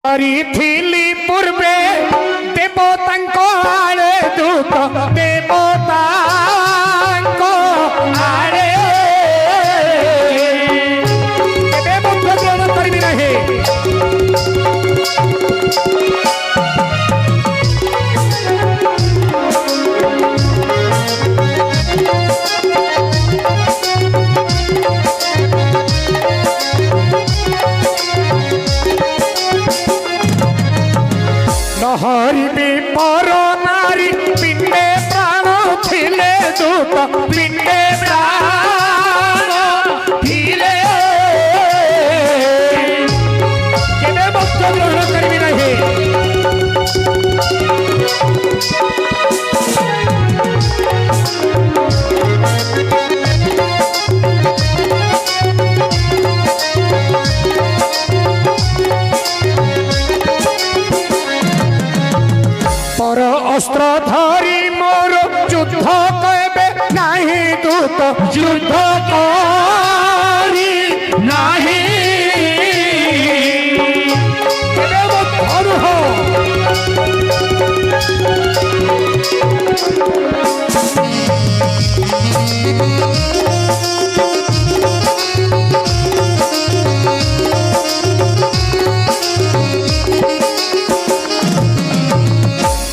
କରିଥିଲି ପୂର୍ବେ ଦେବତାଙ୍କ ଆଡ଼େ ଦୂତ ଦେବତାଙ୍କ ଆଡ଼େ କେବେ ମଧ୍ୟ ଗ୍ରହଣ କରିବି ନାହିଁ। হরিবি পর নারী পিণ্ডে প্রাণ ছিলে দূত পিণ্ডে প্রাণ ছিলে কেবে বস্ত্র গ্রহণ করবি নাহি। পর অস্ত্র ধরি মোর যুদ্ধ কবে নাহি দূত যুদ্ধ করি নাহি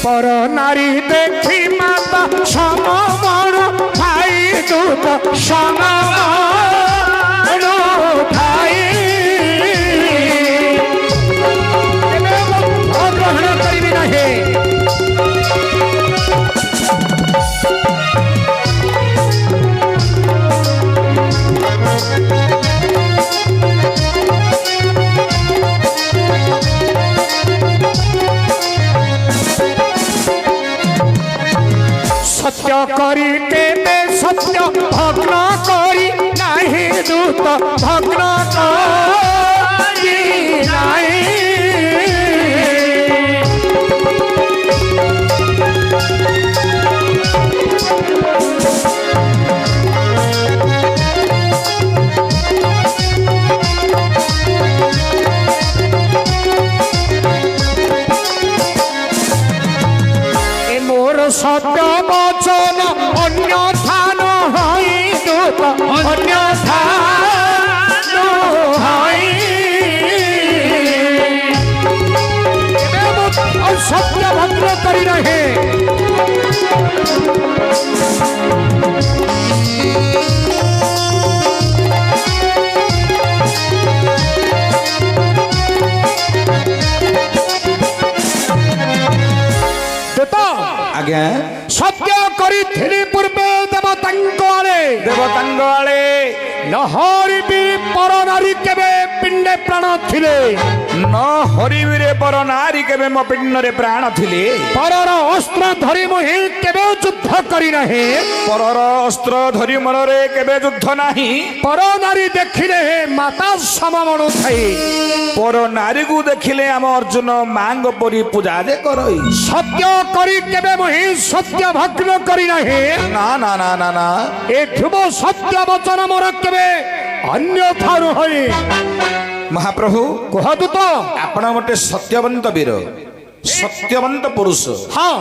পর নারী দেখি মাতা সমমণ ভাই দূত সমমণ ভাই গ্রহণ করিবি নাহি। সত্য করি কেবে সত্য ভগ্ন করি নাহি দূত ভগ্ন করি নাহি। সত্য বচন অন্য স্থান হই দূত অন্য স্থান হই সত্য ভদ্র করি নাহি। আজ্ঞା সত্য କରିଥିଲି ପୂର୍ବେ ଦେବତାଙ୍କ ଆଡ଼େ ନ ହରିବି ପର ନାରୀ କେବେ ପିଣ୍ଡେ ପ୍ରାଣ ଥିଲେ ନ ହରିବିରେ ପର ନାରୀ କେବେ ମୋ ପିଣ୍ଡରେ ପ୍ରାଣ ଥିଲେ। ପରର ଅସ୍ତ୍ର ଧରି ମୁଁ କେବେ ଯୁଦ୍ଧ କରି ନାହିଁ। ପରର ଅସ୍ତ୍ର ଧରି ମନରେ କେବେ ଯୁଦ୍ଧ ନାହିଁ। ପର ନାରୀ ଦେଖିଲେ ମାତା ସମମଣ ଥାଇ ପର ନାରୀକୁ ଦେଖିଲେ ଆମ ଅର୍ଜୁନ ମାଙ୍କ ପରି ପୂଜା ଯେ କରଇ। ସତ୍ୟ କରି କେବେ ମୁଁ ସତ୍ୟ ଭଗ୍ନ କରି ନାହିଁ। ନା ନା ନା ନା ନା ଏ ଧ୍ରୁବ ସତ୍ୟ ବଚନ ମୋର କେବେ ଅନ୍ୟଥା ନୁହେଁ। ମହାପ୍ରଭୁ କୁହନ୍ତୁ ତ ଆପଣ ଗୋଟେ ସତ୍ୟବନ୍ତ ବୀର ସତ୍ୟବନ୍ତ ପୁରୁଷ। ହଁ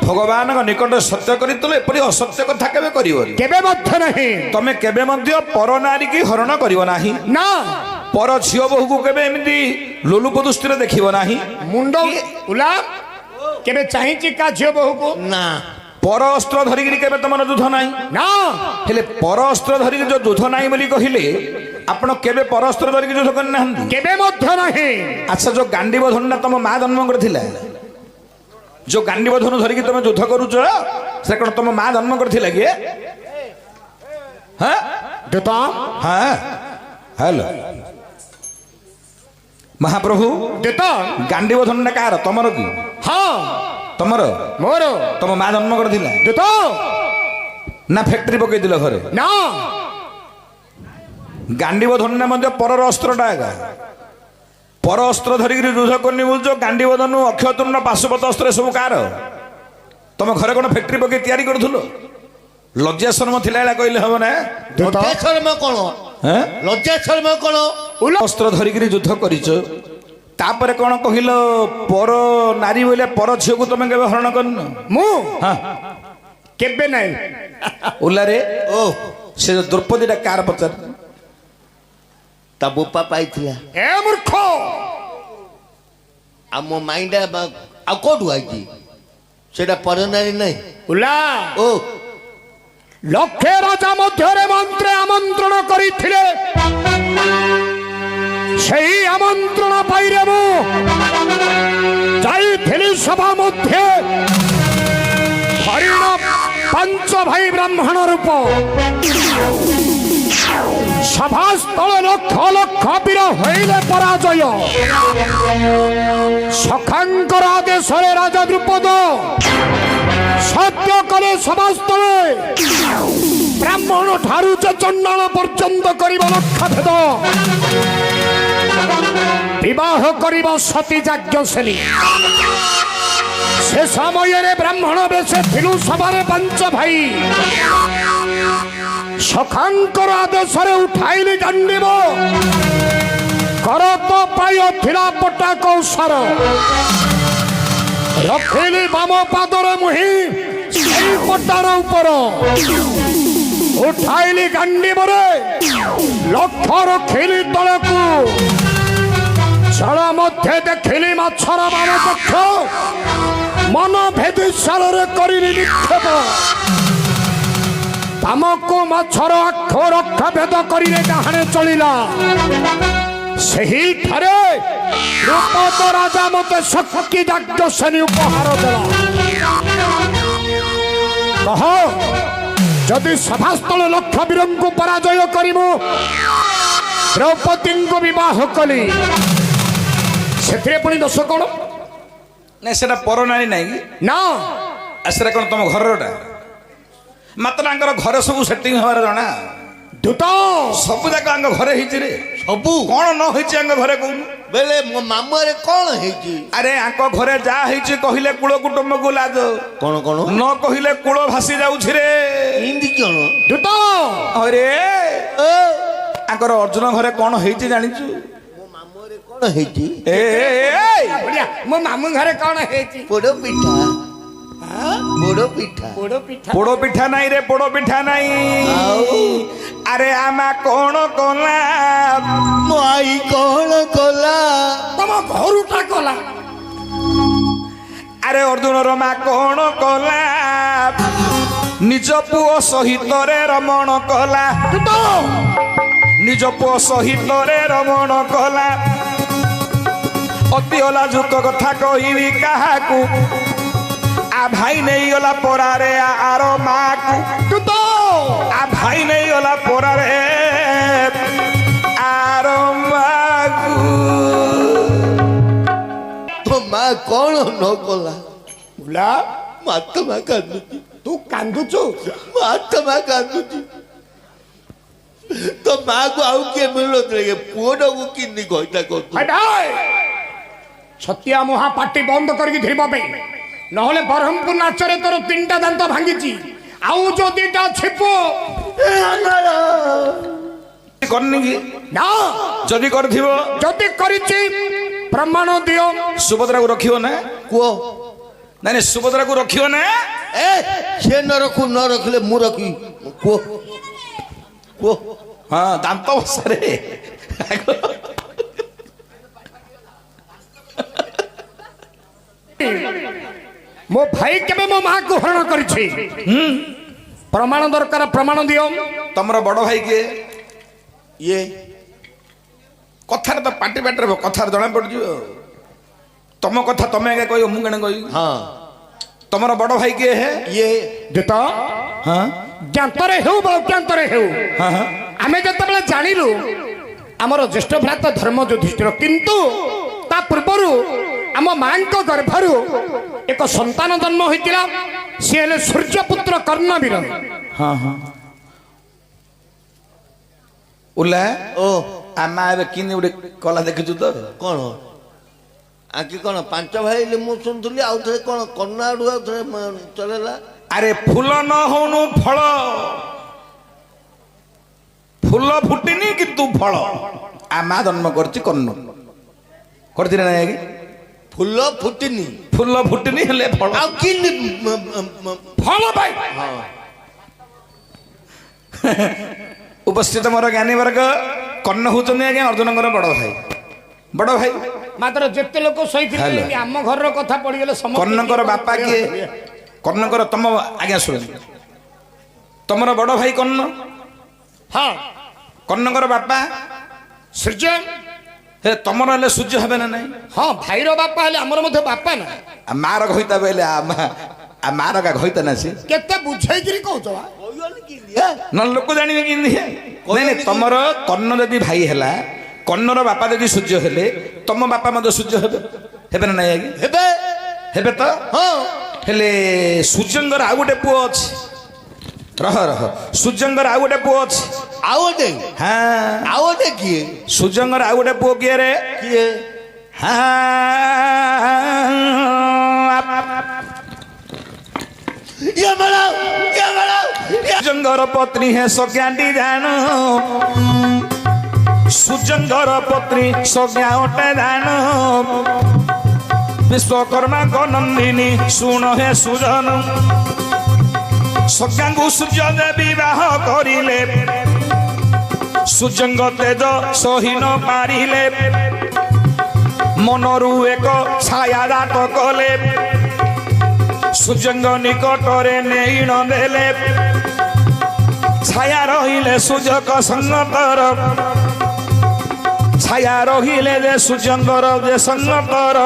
ଭଗବାନଙ୍କ ନିକଟରେ ସତ୍ୟ କରିଥିଲେ ଏପରି ଅସତ୍ୟ କଥା କେବେ କରିବନି। କେବେ ମଧ୍ୟ ନାହିଁ। ତମେ କେବେ ମଧ୍ୟ ପର ନାରୀ କି ହରଣ କରିବ ନାହିଁ। ନା ପର ଝିଅ ବୋହୂକୁ କେବେ ଏମିତି ଲୋଲୁପ ଦୃଷ୍ଟିରେ ଦେଖିବ ନାହିଁ। ମୁଣ୍ଡ ଉଲା କେବେ ଚାହିଁଛି କା ଝିଅ ବୋହୂକୁ ନା। ପର ଅସ୍ତ୍ର ଧରିକିରି କେବେ ତମର ଯୁଦ୍ଧ ନାହିଁ। ନା ହେଲେ ପର ଅସ୍ତ୍ର ଧରିକି ଯୋଉ ଯୁଦ୍ଧ ନାହିଁ ବୋଲି କହିଲେ ଆପଣ କେବେ ପର ଅସ୍ତ୍ର ଧରିକି ଯୁଦ୍ଧ କରିନାହାନ୍ତି। କେବେ ମଧ୍ୟ ନାହିଁ। ଆଚ୍ଛା ଯୋଉ ଗାଣ୍ଡିବ ଧନୁଟା ତମ ମା ଜନ୍ମ କରିଥିଲା ଯୋଉ ଗାଣ୍ଡିବ ଧନୁ ଧରିକି ତମେ ଯୁଦ୍ଧ କରୁଛ ସେ କଣ ତମ ମା ଜନ୍ମ କରିଥିଲା କି? ହଁ ହଁ ହ୍ୟାଲୋ ମହାପ୍ରଭୁ ଗାଣ୍ଡିବ ଧନୁଟା କାହାର ତମର କି? ହଁ ତମର ମୋର। ତମ ମା ଜନ୍ମ କରିଥିଲା ନା ଫ୍ୟାକ୍ଟ୍ରି ପକେଇଥିଲ ଘରେ? ନା ଗାଣ୍ଡିବ ଧନୁଟା ମଧ୍ୟ ପରର ଅସ୍ତ୍ରଟା ଏକା। ପର ଅସ୍ତ୍ର ଧରିକିରି ଯୁଦ୍ଧ କରିନି ବୁଝୁଛ। ଗାଣ୍ଡିବ ଧନୁ ଅକ୍ଷୟତୃଣ୍ଣ ପାଶୁପତ ଅସ୍ତ୍ର ସବୁ କାହାର? ତମ ଘରେ କଣ ଫ୍ୟାକ୍ଟ୍ରି ପକେଇ ତିଆରି କରୁଥିଲ? লজ্জা শর্ম থিলা এলা কইলে হবে না? লজ্জা শর্ম কোন? হ্যাঁ লজ্জা শর্ম কোন? অস্ত্র ধরিকি যুদ্ধ করিছ ତାପରେ କ'ଣ କହିଲ ପର ନାରୀ ବୋଇଲେ ପର ଝିଅକୁ ତମେ କେବେ ହରଣ କରିନ? ମୁଁ ହଁ କେବେ ନାହିଁ। ଓଲାରେ ଓ ସେ ଯୋଉ ଦ୍ରୌପଦୀଟା କାହାର ପଚାର? ତା ବୋପା ପାଇଥିଲା। ଏ ମୂର୍ଖ, ଆଉ ମୋ ମାଇଣ୍ଡା ଆଉ କୋଉଠୁ ଆଇଛି? ସେଟା ପରନାରୀ ନାହିଁ। ଉଲା ଓ ଲକ୍ଷେ ରାଜା ମଧ୍ୟରେ ମନ୍ତ୍ରେ ଆମନ୍ତ୍ରଣ କରିଥିଲେ, ସେହି ଆମନ୍ତ୍ରଣ ପାଇରେ ମୁଁ ଯାଇଥିଲି ସଭା ମଧ୍ୟ। ହରିଣ 5 ଭାଇ ବ୍ରାହ୍ମଣ ରୂପ, ସଭାସ୍ଥଳ ଲକ୍ଷ ଲକ୍ଷ ବୀର ହୋଇଲେ ପରାଜୟ। ସଖାଙ୍କର ଆଦେଶରେ ରାଜା ଦ୍ରୁପଦ ସତ୍ୟ କଲେ ସଭାସ୍ଥଳେ, ବ୍ରାହ୍ମଣ ଠାରୁ ଯେ ଚଣ୍ଡାଳ ପର୍ଯ୍ୟନ୍ତ କରିବ ଲକ୍ଷାଭେଦ, ବିବାହ କରିବ ସତୀ ଯାଜ୍ଞସେନୀ। ସେ ସମୟରେ ବ୍ରାହ୍ମଣ ବେଶେ ଥିଲୁ ସଭାରେ 5 ଭାଇ। ସଖାଙ୍କର ଆଦେଶରେ ଉଠାଇଲି ଗାଣ୍ଡିବ, କରତ ପ୍ରାୟ ଥିଲା ପଟା କୌଶର। ରଖିଲି ବାମ ପାଦରେ ମୁହିଁ ସେଇ ପଟାର ଉପର, ଉଠାଇଲି ଗାଣ୍ଡିବରେ ଲକ୍ଷ ରଖିଲି ତଳକୁ। ଜଳ ମଧ୍ୟରେ ଦେଖିଲି ମାଛର ବାମ ପକ୍ଷ, ମନ ଭେଦି ସାଳରେ କରିଲି ନିକ୍ଷେପ। ବାମକୁ ମାଛର ଆଖ ରକ୍ଷା ଭେଦ କରିଲେ ଡାହାଣେ ଚଳିଲା। ସେହିଠାରେ ଦ୍ରୁପଦ ରାଜା ମତେ ସଖୀ ଯାଜ୍ଞସେନୀ ଉପହାର ଦେଲା। କହ, ଯଦି ସଭାସ୍ଥଳ ଲକ୍ଷ ବୀରଙ୍କୁ ପରାଜୟ କରିବୁ, ଦ୍ରୌପଦୀଙ୍କୁ ବିବାହ କଲି, ସେଥିରେ ପୁଣି ଦୋଷ କ'ଣ? ନାଇଁ ସେଟା ପର ନାରୀ ନାହିଁ କି? ନା, ସେଟା କ'ଣ ତମ ଘରଟା? ମାତ୍ର ତାଙ୍କର ଘରେ ସବୁ ସେଟିଂ ହବାର ଜଣା। ଦୂତ ସବୁ ଯାକ ଆଙ୍କ ଘରେ ହେଇଛି ରେ। ସବୁ କ'ଣ ନ ହେଇଛି ଆଙ୍କ ଘରେ କହୁନୁ? ବେଲେ ମୋ ମାମୁଁରେ କଣ ହେଇଛି? ଆରେ ଆଙ୍କ ଘରେ ଯାହା ହେଇଛି କହିଲେ କୂଳ କୁଟୁମ୍ବକୁ ଲାଜ, କଣ କଣ ନ କହିଲେ କୂଳ ଭାସି ଯାଉଛି ରେ। ହିନ୍ଦୀ କଣ? ଦୂତ ଆରେ ଆଙ୍କର ଅର୍ଜୁନ ଘରେ କ'ଣ ହେଇଛି ଜାଣିଛୁ? ମୋ ମାମୁଁରେ କଣ ହେଇଛି? ଏ ବଢିଆ, ମୋ ମାମୁଁ ଘରେ କ'ଣ ହେଇଛି? ପୋଡ ପିଠା। ପୋଡ ପିଠା। ପୋଡ ପିଠା। ପୋଡ ପିଠା ନାହିଁ ରେ, ପୋଡ ପିଠା ନାହିଁ। ଆଉ ଆରେ ଆମା କ'ଣ କଲା? ମୋ ଆଈ କଣ କଲା? ତମ ଘରୁଟା କଲା। ଆରେ ଅର୍ଜୁନର ମା କ'ଣ କଲା? ନିଜ ପୁଅ ସହିତରେ ରମଣ କଲା। ଦୂତ ନିଜ ପୁଅ ସହିତରେ ରମଣ କଲା। ଅତି ଅଲାଜୁକ କଥା କହିବି କାହାକୁ? ଆ ଭାଇ ନେଇଗଲା ପରାରେ ଆର ମାକୁ। ଦୂତ ଆ ଭାଇ ନେଇଗଲା ପରାରେ ଆର ମାକୁ। ତୋ ମା କଣ ନ କଲା? ବୁଲା, ଆତ୍ମା କାନ୍ଦୁଛି। ତୁ କାନ୍ଦୁଛୁ? ଆତ୍ମା କାନ୍ଦୁଛି। ତୋ ମାକୁ ଆଉ କିଏ ମିଳୁନଥିଲେ? ପୁଅଟାକୁ କିନ୍ତି କହିତା କରୁଛୁ? ଛତିଆ ମୁହା ପାଟି ବନ୍ଦ କରିକି ଧରିବ ପାଇଁ, ନହେଲେ ବରହମପୁର ନାଚରେ ତୋର 3ଟା ଦାନ୍ତ ଭାଙ୍ଗିଛି। ଆଉ ଯୋଉ 2ଟା ଛିପ କରିନି କି? ନା, ଯଦି କରିଥିବ ଯଦି କରିଛି ପ୍ରମାଣ ଦିଅ। ସୁଭଦ୍ରାକୁ ରଖିବ ନା? କୁହ। ନାଇଁ ନାଇଁ, ସୁଭଦ୍ରାକୁ ରଖିବ ନା? ଏ ସେ ନ ରଖୁ, ନ ରଖିଲେ ମୁଁ ରଖିବି। କୁହ କୁହ। ହଁ, ଦାନ୍ତ ବସାରେ ମୋ ଭାଇ କେବେ ମୋ ମାକୁ ହରଣ କରିଛି? ପ୍ରମାଣ ଦରକାର, ପ୍ରମାଣ ଦିଅ। ତମର ବଡ ଭାଇ କିଏ? ଇଏ କଥାରେ ତ ପାଟି ପାଟିରେ କଥାରେ ଜଣା ପଡିଯିବ। ତମ କଥା ତମେ ଆଗେ କହିବ, ମୁଁ କେଣେ କହିବି? ହଁ, ତମର ବଡ ଭାଇ କିଏ ହେ? ଇଏ ଦୂତ ହଁ ଜ୍ଞାତରେ ହେଉ ବା ଅଜ୍ଞାତରେ ହେଉ, ହଁ ହଁ, ଆମେ ଯେତେବେଳେ ଜାଣିଲୁ ଆମର ଜ୍ୟେଷ୍ଠ ଭ୍ରାତା ଧର୍ମ ଯୁଧିଷ୍ଠିର, କିନ୍ତୁ ତା ପୂର୍ବରୁ ଆମ ମାଙ୍କ ଗର୍ଭରୁ ଏକ ସନ୍ତାନ ଜନ୍ମ ହୋଇଥିଲା। ସିଏ ହେଲେ ସୂର୍ଯ୍ୟପୁତ୍ର କର୍ଣ୍ଣବୀର। ହଁ ହଁ। ଉଲ୍ଲା ଓ ଆମା ଏବେ କିନି ଗୋଟେ କଲା ଦେଖିଛୁ ତ? କଣ ଆଙ୍କି କଣ 5 ଭାଇ ହେଲେ ମୁଁ ଶୁଣୁଥିଲି? ଆଉ ଥରେ କଣ କର୍ଣ୍ଣ ଆଡୁ ଆଉ ଥରେ ଚଲେଇଲା? ଆରେ ଫୁଲ ନ ହଉନୁ ଫଳ, ଫୁଲ ଫୁଟିନି କିନ୍ତୁ ଫଳ। ଆମା ଜନ୍ମ କରିଛି କର୍ଣ୍ଣ। କରିଥିଲେ ନା ଆଜ୍ଞା ଫୁଲ ଫୁଟିନି ଫୁଲ ଫୁଟିନି ହେଲେ ଫଳ ଆଉ କି ଫଳ ପାଇ ଉପସ୍ଥିତ ମୋର ଜ୍ଞାନୀ ବର୍ଗ କର୍ଣ୍ଣ ହଉଛନ୍ତି ଆଜ୍ଞା ଅର୍ଜୁନଙ୍କର ବଡ ଭାଇ ମାତ୍ର ଯେତେ ଲୋକ ଶୋଇଥିଲେ ହେଲା। କି ଆମ ଘରର କଥା ପଡିଗଲେ ସମସ୍ତେ କର୍ଣ୍ଣଙ୍କର ବାପା କିଏ କର୍ଣ୍ଣଙ୍କର ତମ ଆଜ୍ଞା ଶୁଣନ୍ତୁ ତମର ବଡ ଭାଇ କର୍ଣ୍ଣ ହଁ କର୍ଣ୍ଣଙ୍କର ବାପା ସୂର୍ଯ୍ୟ ହେ ତମର ହେଲେ ସୂର୍ଯ୍ୟ ହେବେ ନା ନାଇଁ ହଁ ଭାଇର ବାପା ହେଲେ ଆମର ମଧ୍ୟ ବାପା ନା ମାର ଘଇତା ବୋଇଲେ ମାର କା ଘଇତା ନା ସେ କେତେ ବୁଝେଇକିରି କହୁଛ ବା? ନ ଲୋକ ଜାଣିବେ କେମିତି ନାଇଁ ନାଇଁ ତମର କର୍ଣ୍ଣ ଯଦି ଭାଇ ହେଲା କର୍ଣ୍ଣର ବାପା ଯଦି ସୂର୍ଯ୍ୟ ହେଲେ ତମ ବାପା ମଧ୍ୟ ସୂର୍ଯ୍ୟ ହେବେ ହେବେ ନା ନାଇଁ ଆଜ୍ଞା ହେବେ ହେବେ ତ ହଁ ହେଲେ ସୂର୍ଯ୍ୟଙ୍କର ଆଉ ଗୋଟେ ପୁଅ ଅଛି ରହ ସୂର୍ଯ୍ୟଙ୍କର ଆଉ ଗୋଟେ ପୁଅ ଅଛି ଆଉ ଗୋଟେ ହଁ ଆଉ ଗୋଟେ କିଏ ସୂର୍ଯ୍ୟଙ୍କର ଆଉ ଗୋଟେ ପୁଅ କିଏ ରେ କିଏ ସୂର୍ଯ୍ୟଙ୍କର ପତ୍ନୀ ହେ ସଜ୍ଞାଟି ଜାଣ ସୂର୍ଯ୍ୟଙ୍କର ପତ୍ନୀ ସଜ୍ଞା ଅଟେ ଜାଣ ବିଶ୍ୱକର୍ମାଙ୍କ ନନ୍ଦିନୀ ଶୁଣ ହେ ସୁଜନ ସଜ୍ଞାଙ୍କୁ ସୂର୍ଯ୍ୟ ଦେବୀ ବିବାହ କରିଲେ ସୂର୍ଯ୍ୟଙ୍କ ତେଜ ସହି ନ ପାରିଲେ ମନରୁ ଏକ ଛାୟା ଦାତ କଲେ ସୂର୍ଯ୍ୟଙ୍କ ନିକଟରେ ନେଇ ନ ଦେଲେ ଛାୟା ରହିଲେ ସୂର୍ଯ୍ୟଙ୍କ ସଙ୍ଗତର ଛାୟା ରହିଲେ ଯେ ସୂର୍ଯ୍ୟଙ୍କର ଯେ ସଙ୍ଗତର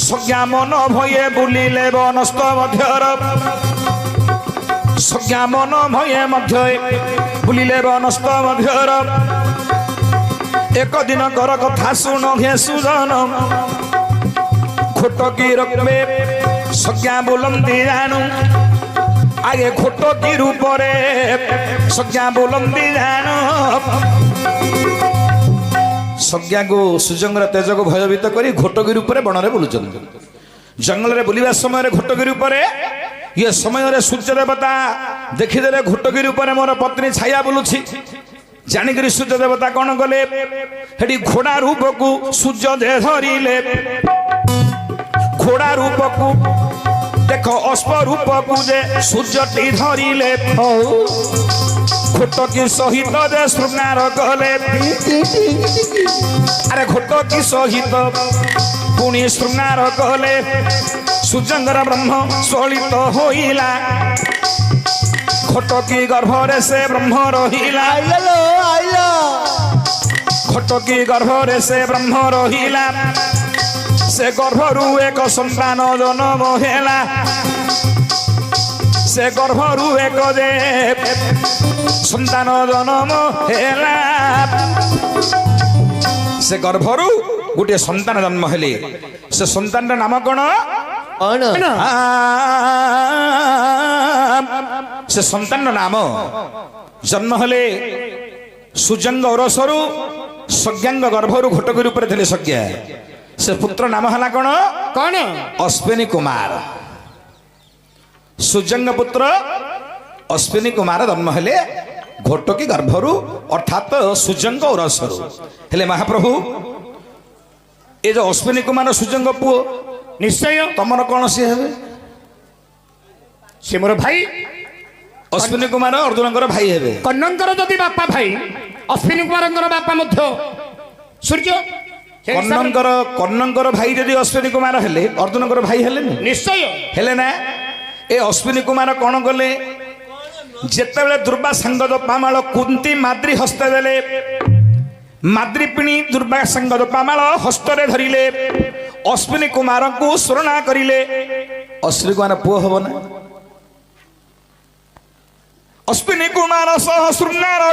ସଜ୍ଞା ମନ ଭয়ে ବୁଲିଲେ ବନସ୍ତ ମଧ୍ୟର ସଜ୍ଞା ମନ ଭয়ে ମଧ୍ୟ ବୁଲିଲେ ବନସ୍ତ ମଧ୍ୟର ଏକ ଦିନକର କଥା ଶୁଣ ହେ ସୁଜନ ଖୋଟକି ରଖିବେ ସଜ୍ଞା ବୁଲନ୍ତି ଜାଣୁ ଆଗେ ଖୋଟକି ରୂପରେ ସଜ୍ଞା ବୁଲନ୍ତି ଜାଣୁ ସଜ୍ଞାକୁ ସୂର୍ଯ୍ୟଙ୍କର ତେଜକୁ ଭୟଭୀତ କରି ଘୋଟଗିରି ଉପରେ ବଣରେ ବୁଲୁଛନ୍ତି ଜଙ୍ଗଲରେ ବୁଲିବା ସମୟରେ ଘୋଟଗିରି ଉପରେ ଇଏ ସମୟରେ ସୂର୍ଯ୍ୟ ଦେବତା ଦେଖିଦେଲେ ଘୋଟଗିରି ଉପରେ ମୋର ପତ୍ନୀ ଛାୟା ବୁଲୁଛି ଜାଣିକରି ସୂର୍ଯ୍ୟ ଦେବତା କଣ କଲେ ସେଠି ଘୋଡ଼ା ରୂପକୁ ସୂର୍ଯ୍ୟ ଧରିଲେ ଘୋଡ଼ା ରୂପକୁ ଦେଖ ଅଶ୍ବ ରୂପକୁ ଯେ ସୂର୍ଯ୍ୟଟି ଧରିଲେ ଘୋଟକି ସହିତ ଯେ ଶୃଙ୍ଗାର କଲେ ଆରେ ଘୋଟକି ସହିତ ପୁଣି ଶୃଙ୍ଗାର କଲେ ସୂର୍ଯ୍ୟଙ୍କର ବ୍ରହ୍ମ ଶ୍ୱଳିତ ହୋଇଲା ଘୋଟକି ଗର୍ଭରେ ସେ ବ୍ରହ୍ମ ରହିଲା ଘୋଟକି ଗର୍ଭରେ ସେ ବ୍ରହ୍ମ ରହିଲା ସେ ଗର୍ଭରୁ ଏକ ସନ୍ତାନ ଜନ୍ମ ହେଲା ସେ ଗର୍ଭରୁ ଏକ ଯେ ସନ୍ତାନ ଜନ୍ମ ହେଲା ସେ ଗର୍ଭରୁ ଗୋଟିଏ ସନ୍ତାନ ଜନ୍ମ ହେଲେ ସେ ସନ୍ତାନର ନାମ କଣ ସେ ସନ୍ତାନର ନାମ ଜନ୍ମ ହେଲେ ସୂର୍ଯ୍ୟଙ୍କ ଔରସରୁ ସଜ୍ଞାଙ୍କ ଗର୍ଭରୁ ଘୋଟଗିରି ଉପରେ ଥିଲେ ସଜ୍ଞା ସେ ପୁତ୍ର ନାମ ହେଲା କଣ କଣ ଅଶ୍ୱିନୀ କୁମାର ସୂର୍ଯ୍ୟଙ୍କ ପୁତ୍ର ଅଶ୍ୱିନୀ କୁମାର ଜନ୍ମ ହେଲେ ଘୋଟକି ଗର୍ଭରୁ ଅର୍ଥାତ ସୂର୍ଯ୍ୟଙ୍କ ଔରସରୁ ହେଲେ ମହାପ୍ରଭୁ ଏ ଯୋଉ ଅଶ୍ୱିନୀ କୁମାର ସୂର୍ଯ୍ୟଙ୍କ ପୁଅ ନିଶ୍ଚୟ ତମର କଣ ସିଏ ହେବେ ସେ ମୋର ଭାଇ ଅଶ୍ୱିନୀ କୁମାର ଅର୍ଜୁନଙ୍କର ଭାଇ ହେବେ କର୍ଣ୍ଣଙ୍କର ଯଦି ବାପା ଭାଇ ଅଶ୍ୱିନୀ କୁମାରଙ୍କର ବାପା ମଧ୍ୟ ସୂର୍ଯ୍ୟ ସେ ହିସାବରେ କର୍ଣ୍ଣଙ୍କର ଭାଇ ଯଦି ଅଶ୍ୱିନୀ କୁମାର ହେଲେ ଅର୍ଜୁନଙ୍କର ଭାଇ ହେଲେନି ନିଶ୍ଚୟ ହେଲେ ନା ଏ ଅଶ୍ୱିନୀ କୁମାର କଣ କଲେ ଯେତେବେଳେ ଦୁର୍ବା ସାଙ୍ଗଦ ପାମାଳ କୁନ୍ତି ମାଦ୍ରୀ ହସ୍ତ ଦେଲେ ମାଦ୍ରୀ ପିଣି ଦୁର୍ବା ସାଙ୍ଗଦ ପାମାଳ ହସ୍ତରେ ଧରିଲେ ଅଶ୍ୱିନୀ କୁମାରଙ୍କୁ ଶରଣା କରିଲେ ଅଶ୍ୱିନୀ କୁମାର ପୁଅ ହବ ନା ଅଶ୍ୱିନୀ କୁମାର ସହ ଶୃଙ୍ଗାର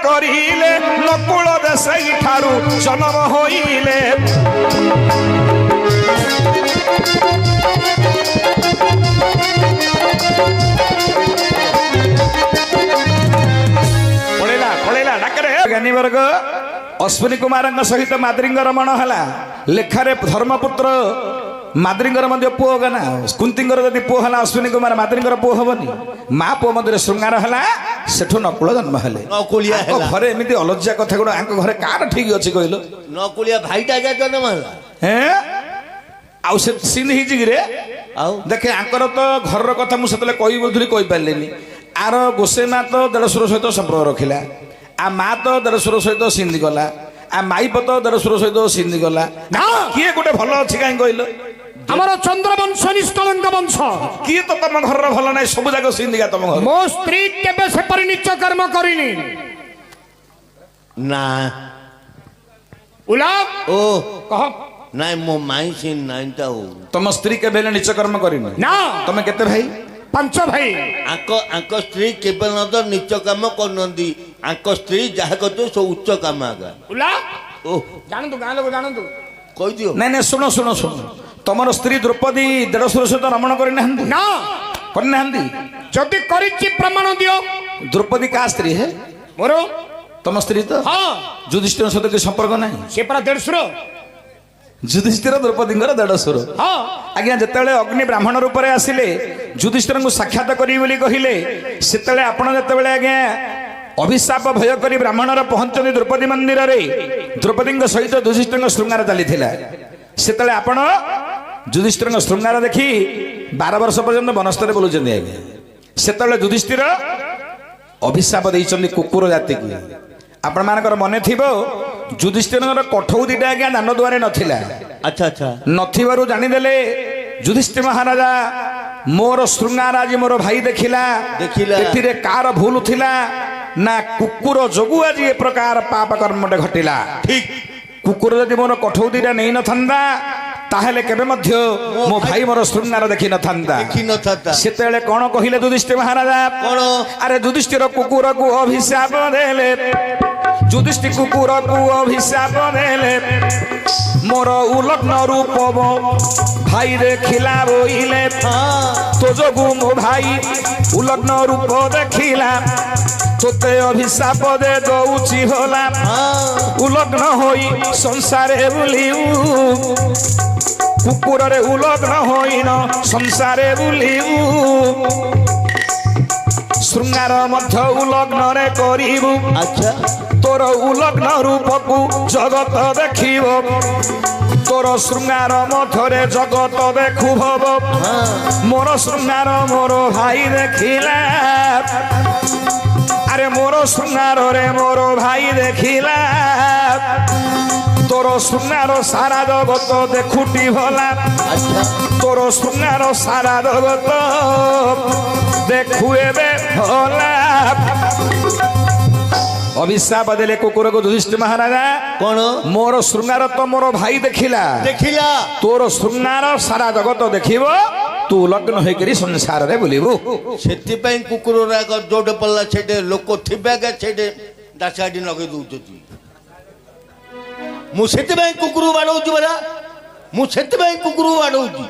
କରିଲେ ନକୁଳ ଦେଶଇ ଠାରୁ ଜନ୍ମ ହୋଇଲେ ପଳେଇଲା ଡାକରେ ଜ୍ଞାନୀ ବର୍ଗ ଅଶ୍ୱିନୀ କୁମାରଙ୍କ ସହିତ ମାଦ୍ରୀଙ୍କ ରମଣ ହେଲା ଲେଖାରେ ଧର୍ମପୁତ୍ର ମାଦ୍ରୀଙ୍କର ମଧ୍ୟ ପୁଅ ହବ ନା କୁନ୍ତୀଙ୍କର ଯଦି ପୁଅ ହେଲା ଅଶ୍ୱିନୀ କୁମାର ମାଦ୍ରୀଙ୍କର ପୁଅ ହବନି ମା ପୁଅ ମଧ୍ୟରେ ଶୃଙ୍ଗାର ହେଲା ସେଠୁ ନକୁଳ ଜନ୍ମ ହେଲେ ନକୁଳିଆ ଆଙ୍କ ହେଲା ଘରେ ଏମିତି ଅଲଜ୍ୟା କଥା ଗୁଡ଼ା ଆଙ୍କ ଘରେ କାହାର ଠିକ ଅଛି କହିଲ ନକୁଳିଆ ଭାଇଟା ଯା ଜନ୍ମ ହେଲା ହେଁ ଆଉ ସେ ସିନ୍ ହେଇଛି କିରେ ଆଉ ଦେଖେ ଆଙ୍କର ତ ଘରର କଥା ମୁଁ ସେତେବେଳେ କହିବି ବୋଲୁଥିଲି କହିପାରିଲିନି ଆର ଗୋସେଇ ମା ତ ଦେଢ଼ଶୁର ସହିତ ସମ୍ପର୍କ ରଖିଲା ଆ ମା ତ ଦେଢ଼ଶୁର ସହିତ ସିନ୍ଧି ଗଲା ଆ ମାଇପ ତ ଦେଢ଼ଶୁର ସହିତ ସିନ୍ଧି ଗଲା ନା କିଏ ଗୋଟେ ଭଲ ଅଛି କାହିଁ କହିଲ ଆମର ଚନ୍ଦ୍ରବଂଶ ନିଷ୍କଳଙ୍କ ବଂଶ କିଏ ତ ତମ ଘରର ଭଲ ନାହିଁ ସବୁ ଯାକ ସିନ୍ଧିକା ତମ ଘର ମୋ ସ୍ତ୍ରୀ କେବେ ସେପରି ନିଚ କର୍ମ କରିନି ନା ଉଲା ଓ କହ ନାଇଁ ମୋ ମାଇଁ ସେ ନାଇଁଟା ହଉ ତମ ସ୍ତ୍ରୀ କେବେ ହେଲେ ନିଚ କର୍ମ କରିନି ନା ତମେ କେତେ ଭାଇ 5 ଭାଇ ଆଙ୍କ ସ୍ତ୍ରୀ କେବେ ନ ତ ନିଚ କାମ କରୁନାହାନ୍ତି ଆଙ୍କ ସ୍ତ୍ରୀ ଯାହା କରୁଥିବ ସବୁ ଉଚ୍ଚ କାମ ଆଗା ଉଲା ଓ ଜାଣନ୍ତୁ ଗାଁ ଲୋକ ଜାଣନ୍ତୁ କହିଦିଅ ନାଇଁ ନାଇଁ ଶୁଣ ଶୁଣ ଶୁଣ ତମର ସ୍ତ୍ରୀ ଦ୍ରୌପଦୀ ଦେଢ଼ଶୁର ସହିତ ରମଣ କରିନାହାନ୍ତି ନା କରିନାହାନ୍ତି ଯଦି କରିଛି ପ୍ରମାଣ ଦିଅ ଦ୍ରୌପଦୀ କାହା ସ୍ତ୍ରୀ ହେ ମୋର ତମ ସ୍ତ୍ରୀ ତ ହଁ ଯୁଧିଷ୍ଠିର ସହିତ କିଛି ସମ୍ପର୍କ ନାହିଁ ସେ ପରା ଦେଢ଼ଶୁର ଯୁଧିଷ୍ଠିର ଦ୍ରୌପଦୀଙ୍କର ଦେଢ଼ଶୁର ହଁ ଆଜ୍ଞା ଯେତେବେଳେ ଅଗ୍ନି ବ୍ରାହ୍ମଣ ରୂପରେ ଆସିଲେ ଯୁଧିଷ୍ଠିରଙ୍କୁ ସାକ୍ଷାତ କରିବି ବୋଲି କହିଲେ ସେତେବେଳେ ଆପଣ ଯେତେବେଳେ ଆଜ୍ଞା ଅଭିଶାପ ଭୟ କରି ବ୍ରାହ୍ମଣର ପହଞ୍ଚନ୍ତି ଦ୍ରୌପଦୀ ମନ୍ଦିରରେ ଦ୍ରୌପଦୀଙ୍କ ସହିତ ଯୁଧିଷ୍ଠିରଙ୍କ ଶୃଙ୍ଗାର ଚାଲିଥିଲା ସେତେବେଳେ ଆପଣ ଯୁଧିଷ୍ଠିରଙ୍କ ଶୃଙ୍ଗାର ଦେଖି 12 ବର୍ଷ ପର୍ଯ୍ୟନ୍ତ ବନସ୍ତରେ ବୁଲୁଛନ୍ତି ଆଜ୍ଞା ସେତେବେଳେ ଯୁଧିଷ୍ଠିର ଅଭିଶାପ ଦେଇଛନ୍ତି କୁକୁର ଜାତିକୁ ଆପଣମାନଙ୍କର ମନେ ଥିବ ଯୁଧିଷ୍ଠିରଙ୍କର କଠୌତିଟା ଆଜ୍ଞା ଦାଣ୍ଡ ଦୁଆରେ ନଥିଲା ଆଚ୍ଛା ଆଚ୍ଛା ନଥିବାରୁ ଜାଣିଦେଲେ ଯୁଧିଷ୍ଠିର ମହାରାଜା ମୋର ଶୃଙ୍ଗାର ଆଜି ମୋର ଭାଇ ଦେଖିଲା ଏଥିରେ କାର ଭୁଲ ଥିଲା ନା କୁକୁର ଯୋଗୁ ଆଜି ଏ ପ୍ରକାର ପାପ କର୍ମଟେ ଘଟିଲା ଠିକ କୁକୁର ଯଦି ମୋର କଠୌତିଟା ନେଇନଥାନ୍ତା ତାହେଲେ କେବେ ମଧ୍ୟ ମୋ ଭାଇ ମୋର ଶୃଙ୍ଗାର ଦେଖିନଥାନ୍ତା ଦେଖିନଥାନ୍ତା ସେତେବେଳେ କଣ କହିଲେ ଯୁଧିଷ୍ଠିର ମହାରାଜା କଣ ଆରେ ଯୁଧିଷ୍ଠିର କୁକୁରକୁ ଅଭିଶାପ ଦେଲେ ଯୁଧିଷ୍ଠିର କୁକୁରକୁ ଅଭିଶାପ ଦେଲେ ମୋର ଉଲଗ୍ନ ରୂପ ଭାଇ ଦେଖିଲା ବୋଇଲେ ତୋ ଯୋଗୁ ମୋ ଭାଇ ଉଲଗ୍ନ ରୂପ ଦେଖିଲା ତୋତେ ଅଭିଶାପ ଦେ ଦଉଛି होला ଉଲଗ୍ନ ହୋଇ ସଂସାରେ ବୁଲିବୁ କୁକୁରରେ ଉଲଗ୍ନ ହୋଇନ ସଂସାରେ ବୁଲିବୁ ଶୃଙ୍ଗାର ମଧ୍ୟ ଉଲଗ୍ନରେ କରିବୁ ଆଚ୍ଛା ତୋର ଉଲଗ୍ନ ରୂପକୁ ଜଗତ ଦେଖିବ ତୋର ଶୃଙ୍ଗାର ମଧ୍ୟରେ ଜଗତ ଦେଖୁଭବ ମୋର ଶୃଙ୍ଗାର ମୋର ଭାଇ ଦେଖିଲା ଆରେ ମୋର ଶୃଙ୍ଗାରରେ ମୋର ଭାଇ ଦେଖିଲା ତୋର ଶୃଙ୍ଗାର ସାରା ଜଗତ ଦେଖୁଟି ଭଲା ତୋର ଶୃଙ୍ଗାର ସାରା ଜଗତ ଦେଖୁ ଏବେ ଭଲା ଅଭିଶାପ ଦେଲେ କୁକୁରକୁ ଯୁଧିଷ୍ଠିର ମହାରାଜା କଣ ମୋର ଶୃଙ୍ଗାର ତ ମୋର ଭାଇ ଦେଖିଲା ଦେଖିଲା ତୋର ଶୃଙ୍ଗାର ସାରା ଜଗତ ଦେଖିବ ତୁ ଲଗ୍ନ ହେଇକରି ସଂସାରରେ ବୁଲିବୁ ସେଥିପାଇଁ କୁକୁର ଯୋଉଟେ ପଡ଼ିଲା ସେଇଠି ଲୋକ ଥିବେ ସେଇଠି ଦାସାଟି ଲଗେଇ ଦଉଛନ୍ତି ମୁଁ ସେଥିପାଇଁ କୁକୁର ବାଡଉଛି ପରା ମୁଁ ସେଥିପାଇଁ କୁକୁର ବାଡଉଛି